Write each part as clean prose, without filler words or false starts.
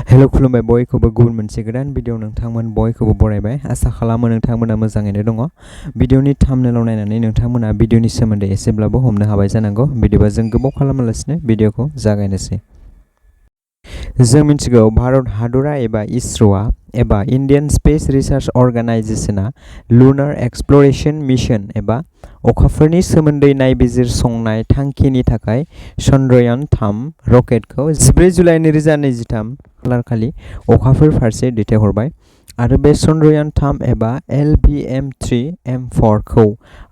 Hello खुलुमबाय बयखौबो गुबुन मोनसे गोदान भिडिअ नोंथांमोन बयखौबो बरायबाय आसा खालामो नोंथांमोना मोजाङैनो दङ। भिडिअनि थाम्बनेलाव नायनानै नोंथांमोना भिडिअनि सोमोन्दै एसेब्लाबो हमनो हाबाय जानांगौ। बिदिबा जों गोबाव खालामालासिनो भिडिअखौ जागायनोसै। जों मिथिगौ भारत हादरा एबा इसर'आ एबा इन्डियान स्पेस रिसार्च अर्गानाइजेशना लुनार एक्सप्लरेशन मिशन एबा अखाफोरनि सोमोन्दै नायबिजिरसंनाय थांखिनि थाखाय चन्द्रयान-3 रकेटखौ 14 जुलाइ 2023 खालारखालि अखाफोर फारसे दैथायहरबाय आरो बे चन्द्रयान-3 एबा LVM-3M4 खौ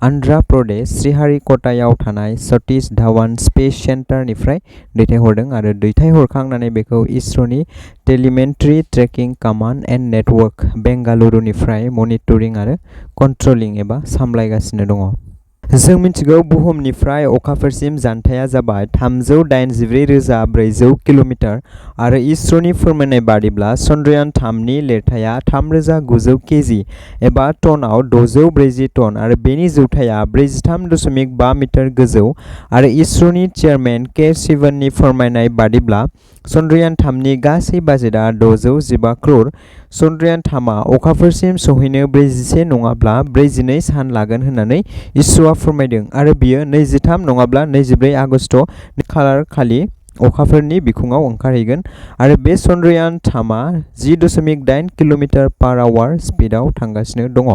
आन्ध्रा प्रदेश श्रीहरिक'टायाव थानाय सतीश धावन स्पेस सेन्टारनिफ्राय दैथायहरदों आरो दैथायहरखांनानै बेखौ इसर'नि telemetry tracking command and network बेंगालुरुनिफ्राय मनिटरिं आरो कन्ट्रलिं एबा सामलायगासिनो दङ। जों मिथिगौ बुहुमनिफ्राय अखाफोरसिम जानथाया जाबाय 384,400 किल'मिटार आरो इसर'नि फोरमायनाय बादिब्ला चन्द्रयान-3 नि लिरथाया 3,900 केजि एबा टनाव 640 टन आरो बेनि जौथाया 43.5 मिटार गोजौ आरो इसर'नि चेयारमेन के शिवननि फोरमायनाय बादिब्ला चन्द्रयान-3 नि गासै बाजेटआ 615 क्र'र। चन्द्रयान-3 आ अखाफोरसिम सौहैनो 41 नङाब्ला 42 सान लागोन होननानै इसर'आ फोरमायदों आरो बियो 23 नङाब्ला 24 आगस्ट खालारखालि अखाफोरनि बिखुङाव ओंखारहैगोन आरो बे चन्द्रयान-3 आ 10.8 किल'मिटार/आवार स्पिडआव थांगासिनो दङ।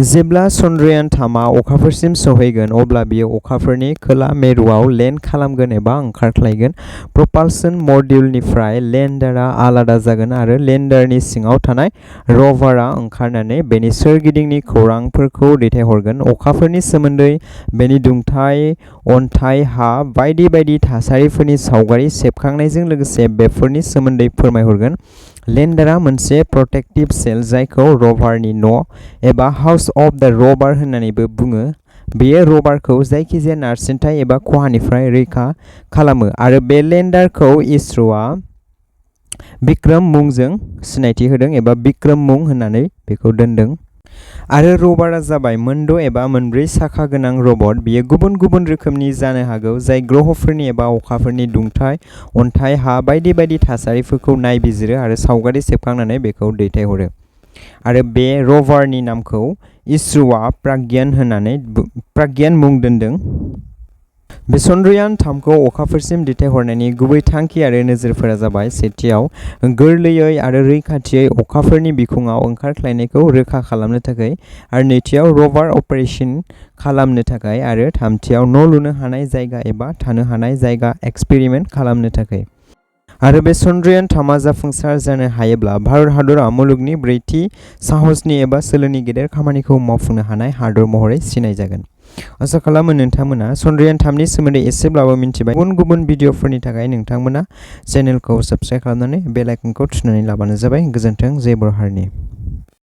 जेब्ला चन्द्रयान-3 आ अखाफोरसिम सौहैगोन अब्ला बियो अखाफोरनि खोला मेरुआव लेन्ड खालामगोन एबा ओंखारख्लायगोन। प्रपाल्सन मड्यूलनिफ्राय लेन्डारआ आलादा जागोन आरो लेन्डारनि सिङाव थानाय रभारआ ओंखारनानै बेनि सोरगिदिंनि खौरांफोरखौ दैथायहरगोन। अखाफोरनि सोमोन्दै, बेनि दुंथाय, अन्थाइ, हा बायदि बायदि थासारिफोरनि सावगारि सेबखांनायजों लोगोसे बेफोरनि सोमोन्दै फोरमायहरगोन। लेन्डारआ मोनसे प्रोटेक्टिभ शेल जायखौ रभारनि न' एबा हाउस अफ द रभार होननानैबो बुङो। बेयो रभारखौ जायखिजाया नारसिनथाय एबा खहानिफ्राय रैखा खालामो आरो बे लेन्डारखौ इसर'आ विक्रम मुंजों सिनायथि होदों एबा विक्रम मुं होननानै बेखौ दोनदों। आरो रभारआ जाबाय मोनद' एबा मोनब्रै साखा गोनां रबट। बेयो गुबुन गुबुन रोखोमनि जानो हागौ जाय ग्रहफोरनि एबा अखाफोरनि दुंथाय, अन्थाइ, हा बायदि बायदि थासारिफोरखौ नायबिजिरो आरो सावगारि सेबखांनानै बेखौ दैथायहरो। आरो बे रभारनि नामखौ इसर'आ प्रज्ञान मुं दोनदों। बे चन्द्रयान-3 खौ अखाफोरसिम दैथायहरनायनि गुबै थांखि आरो नोजोरफोरा जाबाय सेथियाव गोरलैयै आरो रैखाथियै अखाफोरनि बिखुङाव ओंखारख्लायनायखौ रोखा खालामनो थाखाय आरो नैथियाव रभार अपारेशन खालामनो थाखाय आरो थामथियाव न' लुनो हानाय जायगा एबा थानो हानाय जायगा एक्सपेरिमेन्ट खालामनो थाखाय। आरो बे चन्द्रयान-3 आ जाफुंसार जानो हायोब्ला भारत हादरा मुलुगनि ब्रैथि साहसनि एबा सोलोनि गेदेर खामानिखौ मावफुंनो हानाय हादर महरै सिनायजागोन। आसा खालामो नोंथांमोना चन्द्रयान-3 नि सोमोन्दै एसेब्लाबो मिथिबाय। गुबुन गुबुन भिडिअफोरनि थाखाय नोंथांमोना चेनेलखौ साबस्क्राइब खालामनानै बेल आइकनखौ थुनानै लाबानो जाबाय। गोजोन्थों, जय बर' हारिनि।